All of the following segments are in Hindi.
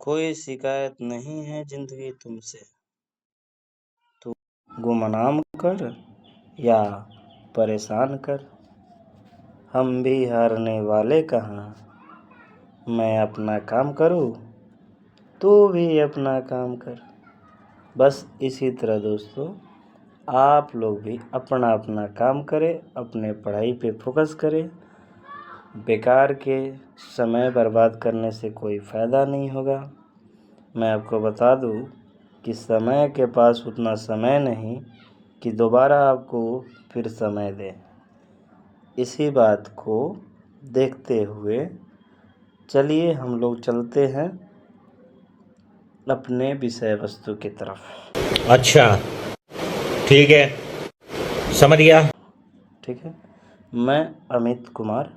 कोई शिकायत नहीं है जिंदगी तुमसे, तू गुमनाम कर या परेशान कर, हम भी हारने वाले कहाँ। मैं अपना काम करूँ, तू भी अपना काम कर। बस इसी तरह दोस्तों आप लोग भी अपना अपना काम करें, अपने पढ़ाई पे फोकस करें। बेकार के समय बर्बाद करने से कोई फ़ायदा नहीं होगा। मैं आपको बता दूं कि समय के पास उतना समय नहीं कि दोबारा आपको फिर समय दे। इसी बात को देखते हुए चलिए हम लोग चलते हैं अपने विषय वस्तु की तरफ। अच्छा, ठीक है, समझ गया। ठीक है, मैं अमित कुमार,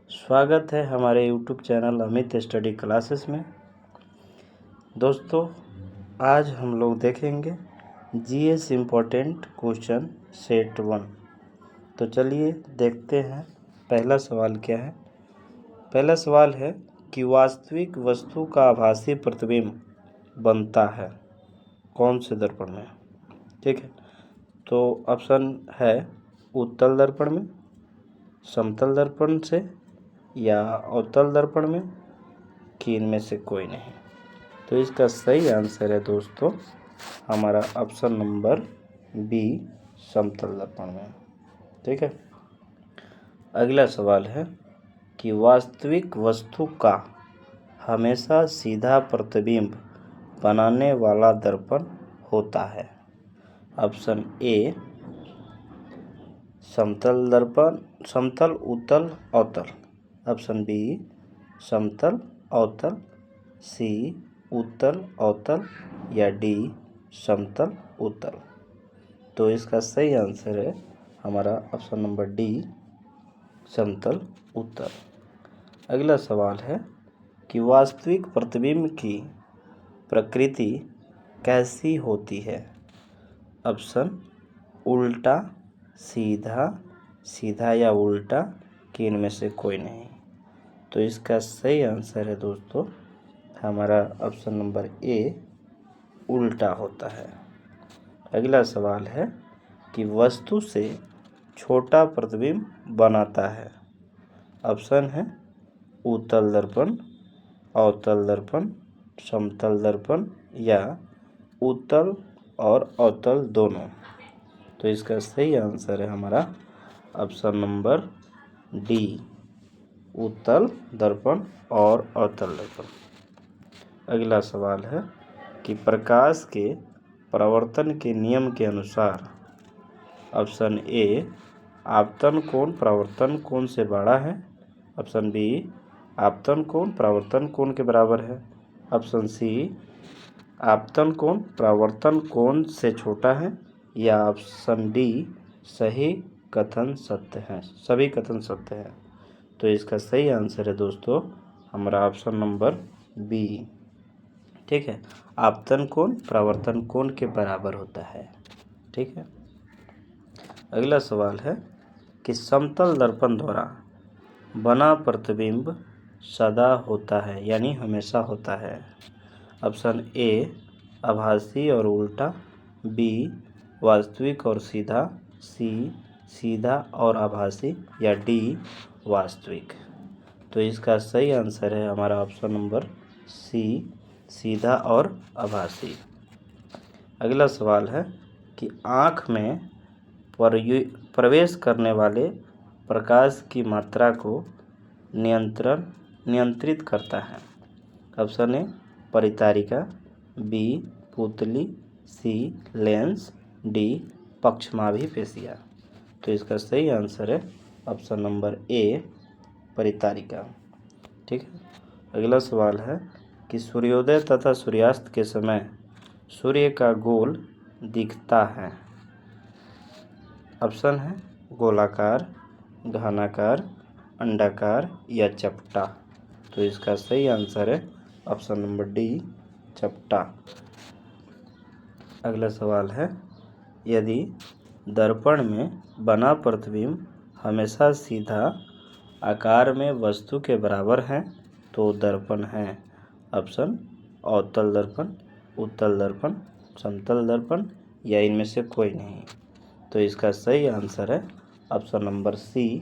स्वागत है हमारे YouTube channel Amit study classes में। दोस्तों आज हम लोग देखेंगे जीएस इम्पोर्टेंट क्वेश्चन सेट 1। तो चलिए देखते हैं पहला सवाल क्या है। पहला सवाल है कि वास्तविक वस्तु का आभासी प्रतिबिंब बनता है कौन से दर्पण में। ठीक है, तो ऑप्शन है उत्तल दर्पण में, समतल दर्पण से या अवतल दर्पण में, कि इनमें से कोई नहीं। तो इसका सही आंसर है दोस्तों हमारा ऑप्शन नंबर बी, समतल दर्पण में। ठीक है, अगला सवाल है कि वास्तविक वस्तु का हमेशा सीधा प्रतिबिंब बनाने वाला दर्पण होता है। ऑप्शन ए समतल दर्पण, समतल, उत्तल, अवतल। ऑप्शन बी समतल, अवतल, सी उत्तल, अवतल, या डी समतल, उत्तल। तो इसका सही आंसर है हमारा ऑप्शन नंबर डी, समतल, उत्तल। अगला सवाल है कि वास्तविक प्रतिबिंब की प्रकृति कैसी होती है। ऑप्शन उल्टा, सीधा, सीधा या उल्टा, कि इनमें से कोई नहीं। तो इसका सही आंसर है दोस्तों हमारा ऑप्शन नंबर ए, उल्टा होता है। अगला सवाल है कि वस्तु से छोटा प्रतिबिंब बनाता है। ऑप्शन है उत्तल दर्पण, अवतल दर्पण, समतल दर्पण, या उत्तल और अवतल दोनों। तो इसका सही आंसर है हमारा ऑप्शन नंबर डी, उत्तल दर्पण और अवतल दर्पण। अगला सवाल है कि प्रकाश के परावर्तन के नियम के अनुसार ऑप्शन ए आपतन कोण परावर्तन कोण से बड़ा है, ऑप्शन बी आपतन कोण परावर्तन कोण के बराबर है, ऑप्शन सी आपतन कोण परावर्तन कोण से छोटा है, या ऑप्शन डी सही कथन सत्य है, सभी कथन सत्य है। तो इसका सही आंसर है दोस्तों हमारा ऑप्शन नंबर बी। ठीक है, आपतन कोण परावर्तन कोण के बराबर होता है। ठीक है, अगला सवाल है कि समतल दर्पण द्वारा बना प्रतिबिंब सदा होता है यानी हमेशा होता है। ऑप्शन ए आभासी और उल्टा, बी वास्तविक और सीधा, सी सीधा और आभासी, या डी वास्तविक। तो इसका सही आंसर है हमारा ऑप्शन नंबर सी, सीधा और आभासी। अगला सवाल है कि आँख में प्रवेश करने वाले प्रकाश की मात्रा को नियंत्रित करता है। ऑप्शन ए परितारिका, बी पुतली, सी लेंस, डी पक्षमाभी पेशियाँ। तो इसका सही आंसर है ऑप्शन नंबर ए, परितारिका। ठीक है, अगला सवाल है कि सूर्योदय तथा सूर्यास्त के समय सूर्य का गोल दिखता है। ऑप्शन है गोलाकार, घनाकार, अंडाकार, या चपटा। तो इसका सही आंसर है ऑप्शन नंबर डी, चपटा। अगला सवाल है यदि दर्पण में बना प्रतिबिंब हमेशा सीधा आकार में वस्तु के बराबर है तो दर्पण है, ऑप्शन अवतल दर्पण, उत्तल दर्पण, समतल दर्पण या इनमें से कोई नहीं। तो इसका सही आंसर है ऑप्शन नंबर सी,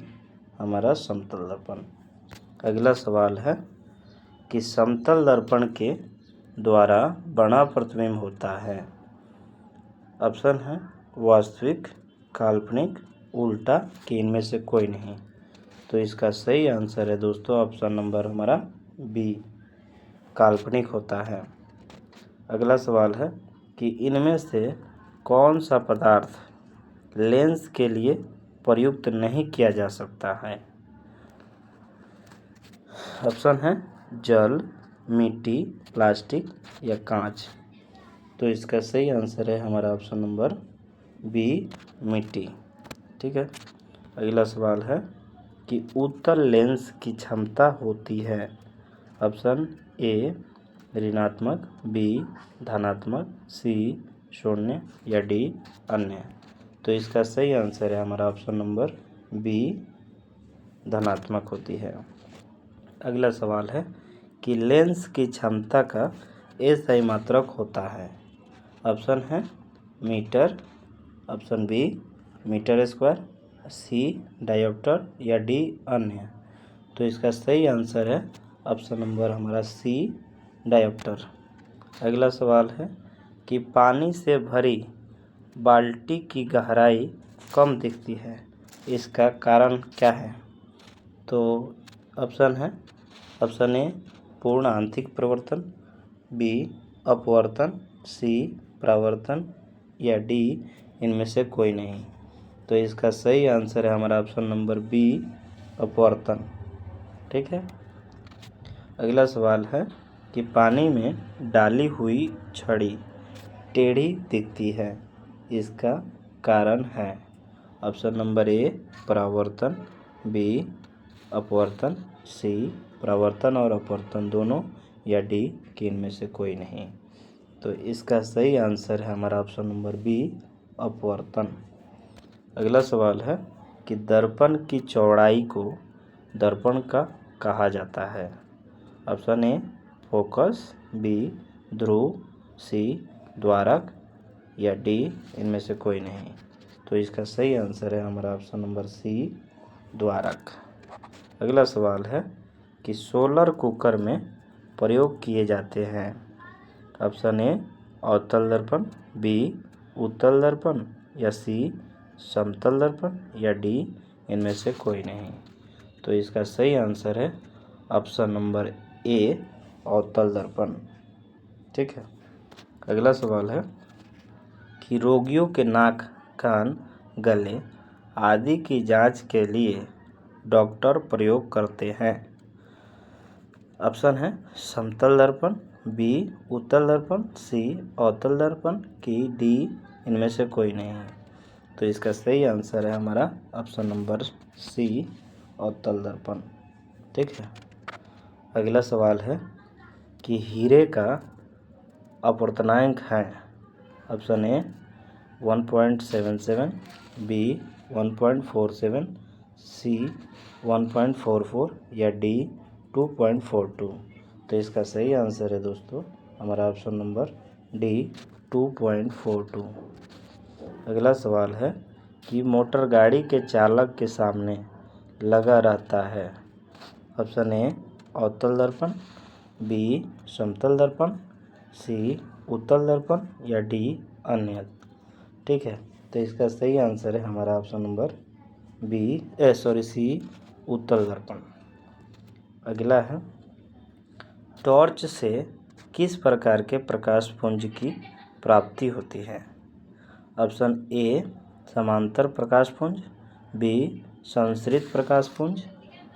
हमारा समतल दर्पण। अगला सवाल है कि समतल दर्पण के द्वारा बड़ा प्रतिबिंब होता है। ऑप्शन है वास्तविक, काल्पनिक, उल्टा कि इनमें से कोई नहीं। तो इसका सही आंसर है दोस्तों ऑप्शन नंबर हमारा बी, काल्पनिक होता है। अगला सवाल है कि इनमें से कौन सा पदार्थ लेंस के लिए प्रयुक्त नहीं किया जा सकता है। ऑप्शन है जल, मिट्टी, प्लास्टिक या कांच। तो इसका सही आंसर है हमारा ऑप्शन नंबर बी, मिट्टी। ठीक है। अगला सवाल है कि उत्तल लेंस की क्षमता होती है। ऑप्शन ए ऋणात्मक, बी धनात्मक, सी शून्य या डी अन्य। तो इसका सही आंसर है हमारा ऑप्शन नंबर बी, धनात्मक होती है। अगला सवाल है कि लेंस की क्षमता का एसआई मात्रक होता है। ऑप्शन है metre, option B metre square, C dioptre या डी अन्य। तो इसका सही आंसर है ऑप्शन नंबर हमारा सी, डायोप्टर। अगला सवाल है कि पानी से भरी बाल्टी की गहराई कम दिखती है, इसका कारण क्या है। तो ऑप्शन है ऑप्शन ए पूर्ण आंतरिक प्रवर्तन, बी अपवर्तन, सी परावर्तन या डी इनमें से कोई नहीं। तो इसका सही आंसर है हमारा ऑप्शन नंबर बी, अपवर्तन। ठीक है। अगला सवाल है कि पानी में डाली हुई छड़ी टेढ़ी दिखती है, इसका कारण है। ऑप्शन नंबर ए परावर्तन, बी अपवर्तन, सी परावर्तन और अपवर्तन दोनों या डी कि इनमें से कोई नहीं। तो इसका सही आंसर है हमारा ऑप्शन नंबर बी, अपवर्तन। अगला सवाल है कि दर्पण की चौड़ाई को दर्पण का कहा जाता है। ऑप्शन ए फोकस, बी ध्रुव, सी द्वारक या डी इनमें से कोई नहीं। तो इसका सही आंसर है हमारा ऑप्शन नंबर सी, द्वारक। अगला सवाल है कि सोलर कुकर में प्रयोग किए जाते हैं। ऑप्शन ए अवतल दर्पण, बी उत्तल दर्पण या सी समतल दर्पण या डी इनमें से कोई नहीं। तो इसका सही आंसर है ऑप्शन नंबर ए, अवतल दर्पण। ठीक है। अगला सवाल है कि रोगियों के नाक, कान, गले आदि की जांच के लिए डॉक्टर प्रयोग करते हैं। ऑप्शन है समतल दर्पण, बी उत्तल दर्पण, सी अवतल दर्पण की डी इनमें से कोई नहीं है। तो इसका सही आंसर है हमारा ऑप्शन नंबर सी, अवतल दर्पण। ठीक है। अगला सवाल है कि हीरे का अपवर्तनांक है। ऑप्शन ए 1.77, बी 1.47, सी 1.44 या डी 2.42। तो इसका सही आंसर है दोस्तों हमारा ऑप्शन नंबर डी, 2.42। अगला सवाल है कि मोटर गाड़ी के चालक के सामने लगा रहता है। ऑप्शन ए अवतल दर्पण, बी समतल दर्पण, सी उत्तल दर्पण या डी अन्य। ठीक है। तो इसका सही आंसर है हमारा ऑप्शन नंबर सी, उत्तल दर्पण। अगला है टॉर्च से किस प्रकार के प्रकाश पुंज की प्राप्ति होती है। ऑप्शन ए समांतर प्रकाश पुंज, बी संश्रित प्रकाश पुंज,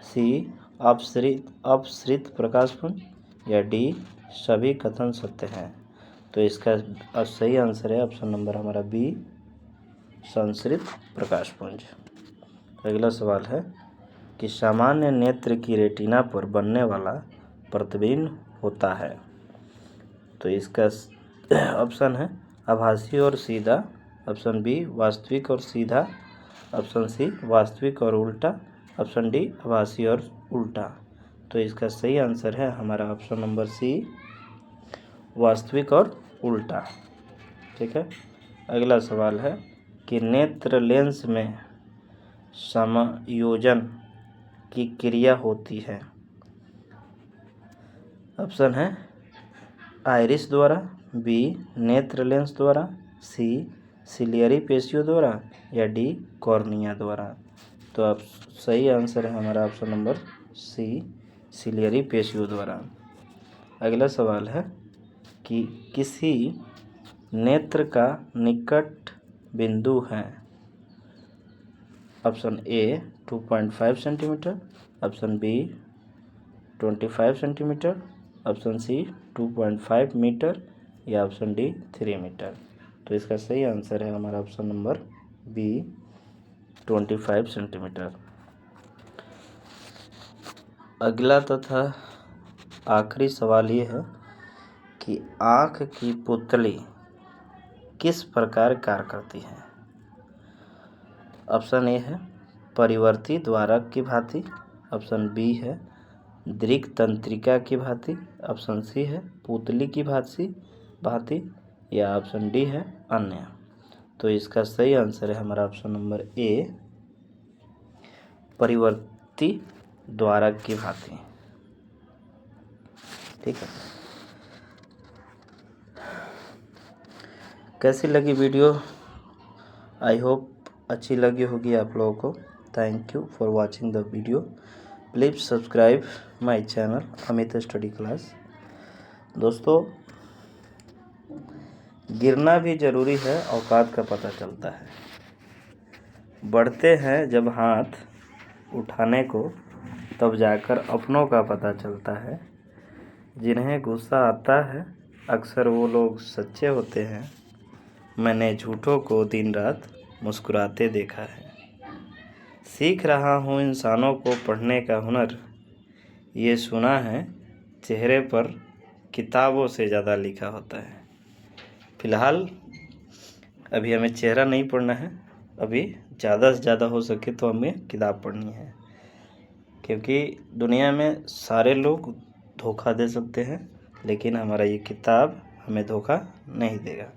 सी अपसृत प्रकाश पुंज या डी सभी कथन सत्य हैं। तो इसका सही आंसर है ऑप्शन नंबर हमारा बी, संश्रित प्रकाश पुंज। अगला सवाल है कि सामान्य नेत्र की रेटिना पर बनने वाला प्रतिबिंब होता है। तो इसका ऑप्शन है आभासी और सीधा, ऑप्शन बी वास्तविक और सीधा, ऑप्शन सी वास्तविक और उल्टा, ऑप्शन डी आभासी और उल्टा। तो इसका सही आंसर है हमारा ऑप्शन नंबर सी, वास्तविक और उल्टा। ठीक है। अगला सवाल है कि नेत्र लेंस में समायोजन की क्रिया होती है। ऑप्शन है आइरिस द्वारा, बी नेत्र लेंस द्वारा, सी सिलियरी पेशियों द्वारा या डी कॉर्निया द्वारा। तो अब सही आंसर है हमारा ऑप्शन नंबर सी सिलियरी पेशियों द्वारा। अगला सवाल है कि किसी नेत्र का निकट बिंदु है। Option A 2.5 centimetre, option B 25 centimetre, option C 2.5 metre या ऑप्शन डी 3 मीटर। तो इसका सही आंसर है हमारा ऑप्शन नंबर बी 25 सेंटीमीटर। अगला तथा आखिरी सवाल ये है कि आँख की पुतली किस प्रकार कार्य करती है। ऑप्शन ए है परिवर्ती द्वारक की भांति, ऑप्शन बी है दृक् तंत्रिका की भांति, ऑप्शन सी है पुतली की भांति या ऑप्शन डी है अन्य। तो इसका सही आंसर है हमारा ऑप्शन नंबर ए परिवर्ती द्वारक की भांति। ठीक है। कैसी लगी वीडियो? आई होप अच्छी लगी होगी आप लोगों को। Thank you for watching the video. Please subscribe my channel Amit study class. दोस्तों, गिरना भी ज़रूरी है, औकात का पता चलता है। बढ़ते हैं जब हाथ उठाने को, तब जाकर अपनों का पता चलता है। जिन्हें गुस्सा आता है अक्सर वो लोग सच्चे होते हैं। मैंने झूठों को दिन रात मुस्कुराते देखा है। सीख रहा हूँ इंसानों को पढ़ने का हुनर। ये सुना है चेहरे पर किताबों से ज़्यादा लिखा होता है। फ़िलहाल अभी हमें चेहरा नहीं पढ़ना है, अभी ज़्यादा से ज़्यादा हो सके तो हमें किताब पढ़नी है, क्योंकि दुनिया में सारे लोग धोखा दे सकते हैं, लेकिन हमारा ये किताब हमें धोखा नहीं देगा।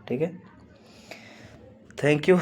ठीक है। Thank you.